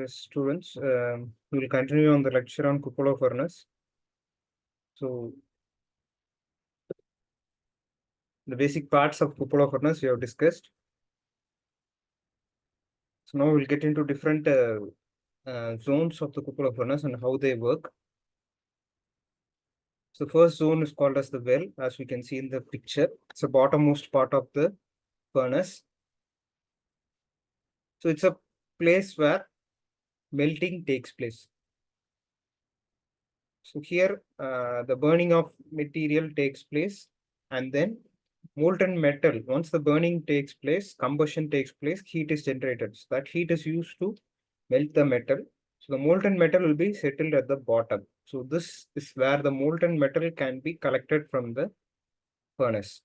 Students, we will continue on the lecture on cupola furnace. So, the basic parts of cupola furnace we have discussed. So now we'll get into different zones of the cupola furnace and how they work. So, first zone is called as the well, as we can see in the picture. It's the bottommost part of the furnace. So, it's a place where melting takes place. So, here the burning of material takes place, and then molten metal, once the burning takes place, combustion takes place, heat is generated. So that heat is used to melt the metal. So the molten metal will be settled at the bottom. So this is where the molten metal can be collected from the furnace.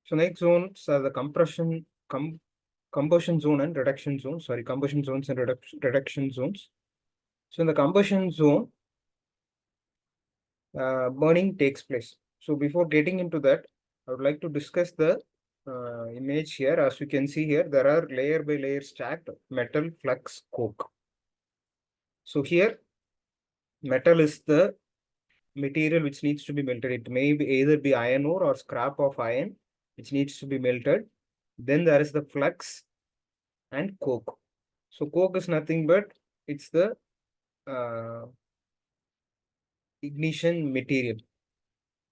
So next zones are the combustion zone and reduction zone. Sorry, combustion zones and reduction zones. So in the combustion zone, burning takes place. So before getting into that, I would like to discuss the image here. As you can see here, there are layer by layer stacked metal, flux, coke. So here, metal is the material which needs to be melted. It may be either be iron ore or scrap of iron, which needs to be melted. Then there is the flux and coke. So coke is nothing but it's the ignition material,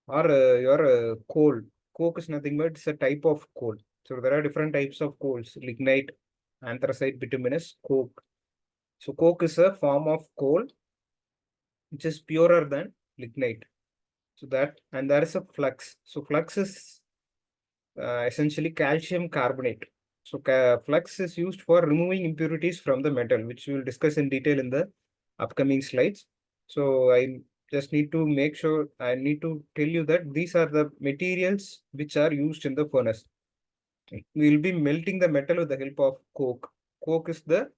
or your coal. Coke is nothing but it's a type of coal. So there are different types of coals: lignite, anthracite, bituminous, coke. So coke is a form of coal which is purer than lignite. So that, and there is a flux. So flux is essentially calcium carbonate. So flux is used for removing impurities from the metal, which we will discuss in detail in the upcoming slides. So I just need to make sure, I need to tell you that these are the materials which are used in the furnace. We will be melting the metal with the help of coke. Coke is the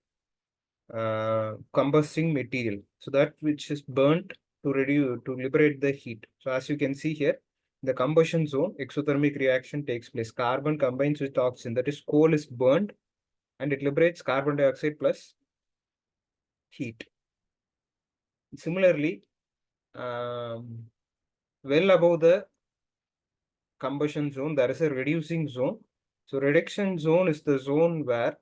combusting material. So that which is burnt to liberate the heat. So as you can see here, the combustion zone, exothermic reaction takes place. Carbon combines with oxygen, that is coal is burnt, and it liberates carbon dioxide plus heat. Similarly, well above the combustion zone, there is a reducing zone. So reduction zone is the zone where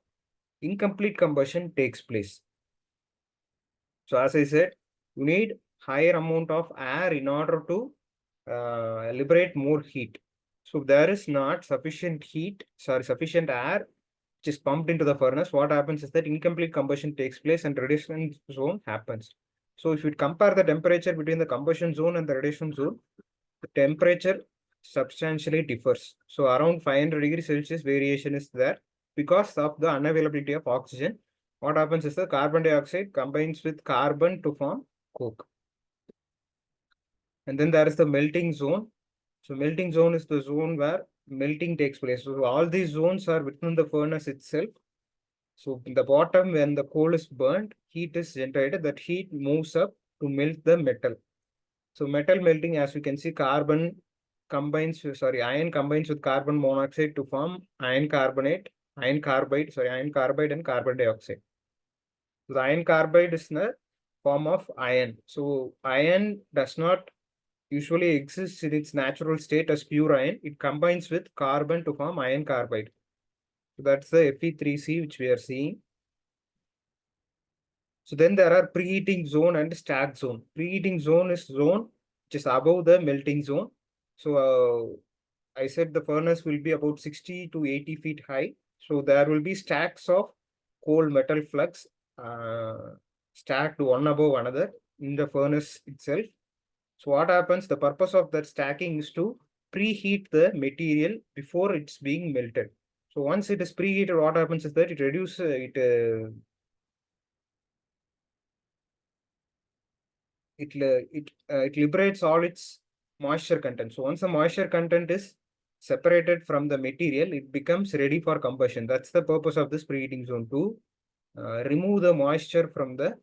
incomplete combustion takes place. So as I said, you need higher amount of air in order to liberate more heat. So there is not sufficient sufficient air which is pumped into the furnace. What happens is that incomplete combustion takes place and reduction zone happens. So if you compare the temperature between the combustion zone and the reduction zone, the temperature substantially differs. So around 500 degrees Celsius variation is there because of the unavailability of oxygen. What happens is the carbon dioxide combines with carbon to form coke. And then there is the melting zone. So melting zone is the zone where melting takes place. So all these zones are within the furnace itself. So in the bottom, when the coal is burnt, heat is generated. That heat moves up to melt the metal. So metal melting, as you can see, iron combines with carbon monoxide to form iron carbide and carbon dioxide. So the iron carbide is the form of iron. So iron does not usually exists in its natural state as pure iron. It combines with carbon to form iron carbide. So that's the Fe3C which we are seeing. So then there are preheating zone and stack zone. Preheating zone is zone which is above the melting zone. So I said the furnace will be about 60 to 80 feet high. So there will be stacks of coal metal flux stacked one above another in the furnace itself. So what happens, the purpose of that stacking is to preheat the material before it's being melted. So once it is preheated, what happens is that it reduces it liberates all its moisture content. So once the moisture content is separated from the material, it becomes ready for combustion. That's the purpose of this preheating zone, to remove the moisture from the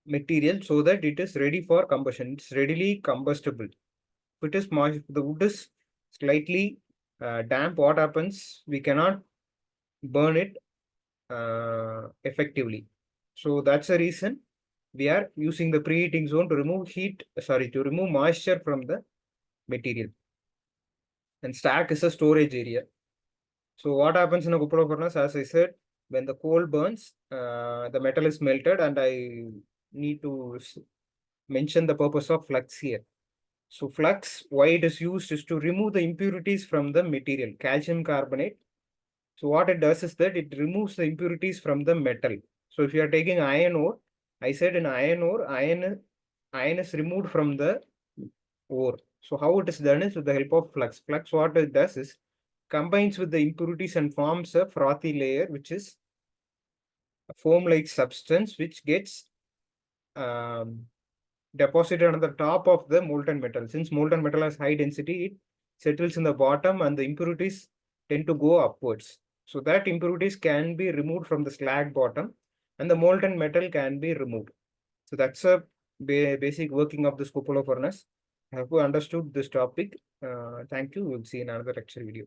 material so that it is ready for combustion. It's readily combustible. If it is moist, the wood is slightly damp, what happens? We cannot burn it effectively. So that's the reason we are using the preheating zone to remove moisture from the material. And stack is a storage area. So what happens in a cupola furnace, as I said, when the coal burns, the metal is melted, and I need to mention the purpose of flux here. So flux, why it is used is to remove the impurities from the material, calcium carbonate. So what it does is that it removes the impurities from the metal. So if you are taking iron ore, I said in iron ore, iron is removed from the ore. So how it is done is with the help of flux. Flux, what it does is combines with the impurities and forms a frothy layer, which is a foam-like substance which gets deposited on the top of the molten metal. Since molten metal has high density, it settles in the bottom and the impurities tend to go upwards. So that impurities can be removed from the slag bottom and the molten metal can be removed. So that's a basic working of this cupola furnace. I hope you understood this topic. Thank you. We'll see in another lecture video.